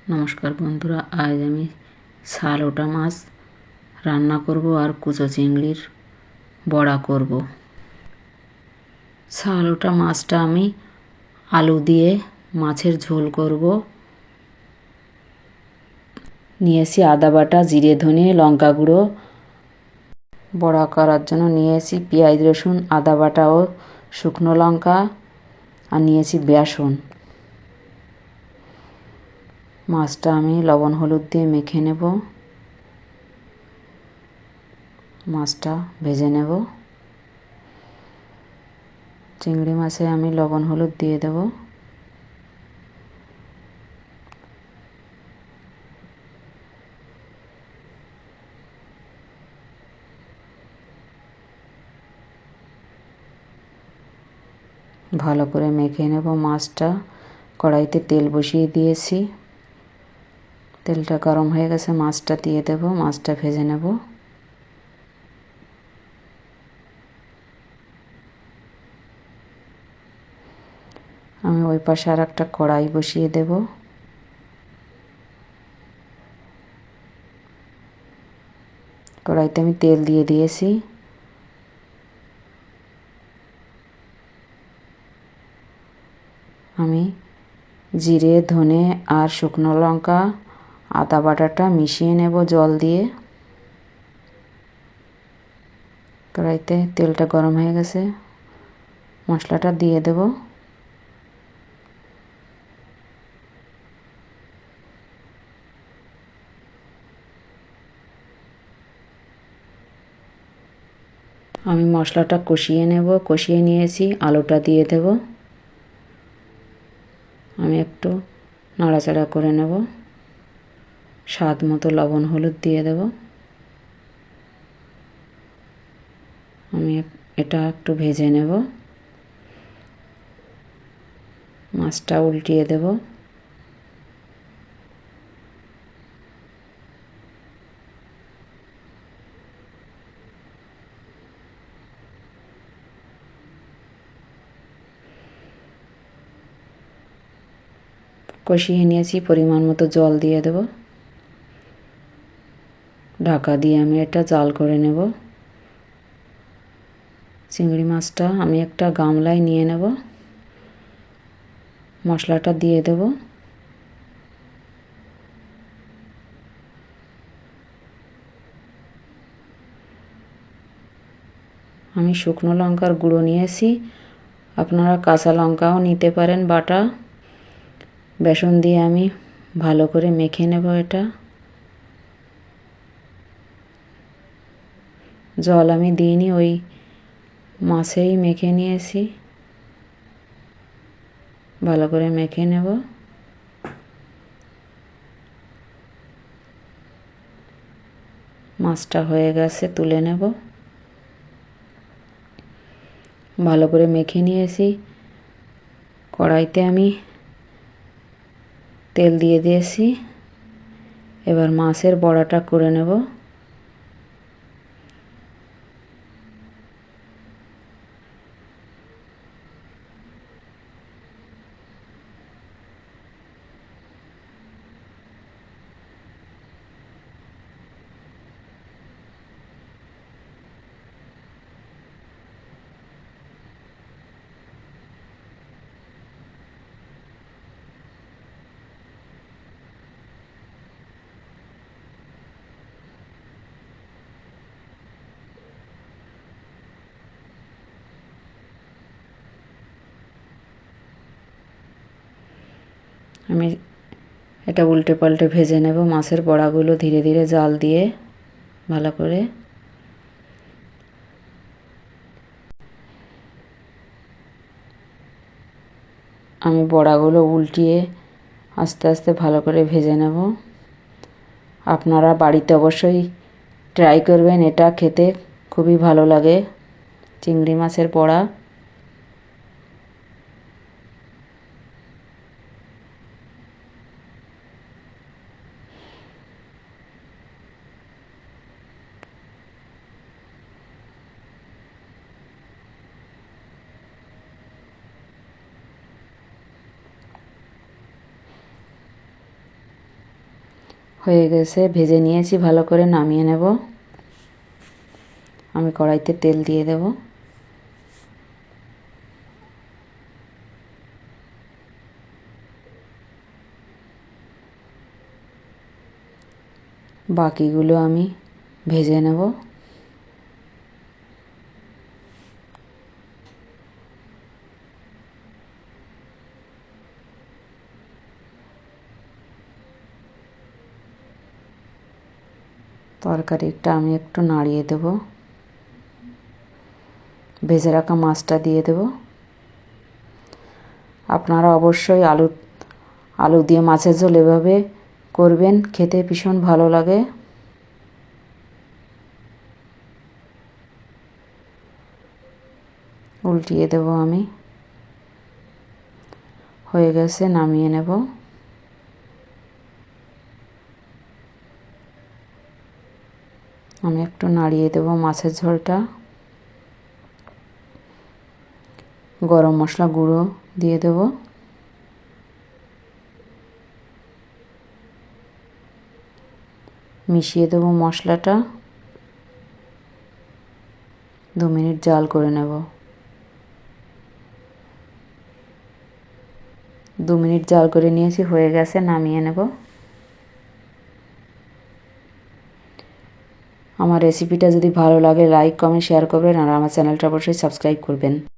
নমস্কার বন্ধুরা, আজ আমি শালোটা মাছ রান্না করব আর কুচো চিংড়ির বড়া করব। শালোটা মাছটা আমি আলু দিয়ে মাছের ঝোল করব। নিয়েছি আদা বাটা, জিরে ধনে লঙ্কা গুঁড়ো। বড়া করার জন্য নিয়েছি পেঁয়াজ রসুন আদা বাটা ও শুকনো লঙ্কা, আর নিয়েছি বেসন। মাছটা আমি লবণ হলুদ দিয়ে মেখে নেব। মাছটা ভেজে নেব। চিংড়ি মাছে আমি লবণ হলুদ দিয়ে দেব। ভালো করে মেখে নেব মাছটা। কড়াইতে তেল বসিয়ে দিয়েছি, তেলটা গরম হয়ে গেছে, মাছটা দিয়ে দেব। মাছটা ভেজে নেব। আমি ওই পাশে আর একটা কড়াই বসিয়ে দেব। কড়াইতে আমি তেল দিয়ে দিয়েছি। আমি জিরে ধনে আর শুকনো লঙ্কা আদা বাটাটা মিশিয়ে নেব জল দিয়ে। কড়াইতে তেলটা গরম হয়ে গেছে, মশলাটা দিয়ে দেব। আমি মশলাটা কষিয়ে নেব। কষিয়ে নিয়েছি, আলুটা দিয়ে দেব। আমি একটু নাড়াচাড়া করে নেব। স্বাদ মতো লবণ হলুদ দিয়ে দেব। আমি এটা একটু ভেজে নেব। মাছটা উল্টিয়ে দেব। কষিয়ে নিয়েছি, পরিমাণ মতো জল দিয়ে দেব। ঢাকা দিয়ে আমি এটা জাল করে নেব। চিংড়ি মাছটা আমি একটা গামলায় নিয়ে নেব। মশলাটা দিয়ে দেব। আমি শুকনো লঙ্কার গুঁড়ো নিয়েছি, আপনারা কাঁচা লঙ্কাও নিতে পারেন বাটা। বেসন দিয়ে আমি ভালো করে মেখে নেব এটা। জল আমি দিইনি, ওই মাছেই মেখে নিয়েছি। ভালো করে মেখে নেব। মাছটা হয়ে গেছে, তুলে নেব। ভালো করে মেখে নিয়েছি। কড়াইতে আমি তেল দিয়ে দিয়েছি। এবার মাছের বড়াটা করে নেব। আমি এটা উল্টে পাল্টে ভেজে নেব। মাছের বড়াগুলো ধীরে ধীরে জাল দিয়ে ভালো করে। আমি বড়াগুলো উল্টিয়ে আস্তে আস্তে ভালো করে ভেজে নেব। আপনারা বাড়িতে অবশ্যই ট্রাই করবেন, এটা খেতে খুবই ভালো লাগে চিংড়ি মাছের বড়া। হয়ে গেছে, ভেজে নিয়েছি ভালো করে, নামিয়ে নেব। আমি কড়াইতে তেল দিয়ে দেব। বাকিগুলো আমি ভেজে নেব। তরকারিটা আমি একটু নাড়িয়ে দেব। ভেজে রাখা মাছটা দিয়ে দেব। আপনারা অবশ্যই আলু দিয়ে মাছের ঝোল এভাবে করবেন, খেতে ভীষণ ভালো লাগে। উল্টিয়ে দেব আমি। হয়ে গেছে, নামিয়ে নেব। আমি একটু নাড়িয়ে দেব মাছের ঝোলটা। গরম মশলা গুঁড়ো দিয়ে দেব। মিশিয়ে দেব মশলাটা। 2 মিনিট জাল করে নেব। 2 মিনিট জাল করে নিয়েছি, হয়ে গেছে, নামিয়ে নেব। আমার রেসিপিটা যদি ভালো লাগে লাইক কমেন্ট শেয়ার করবেন আর আমার চ্যানেলটা অবশ্যই সাবস্ক্রাইব করবেন।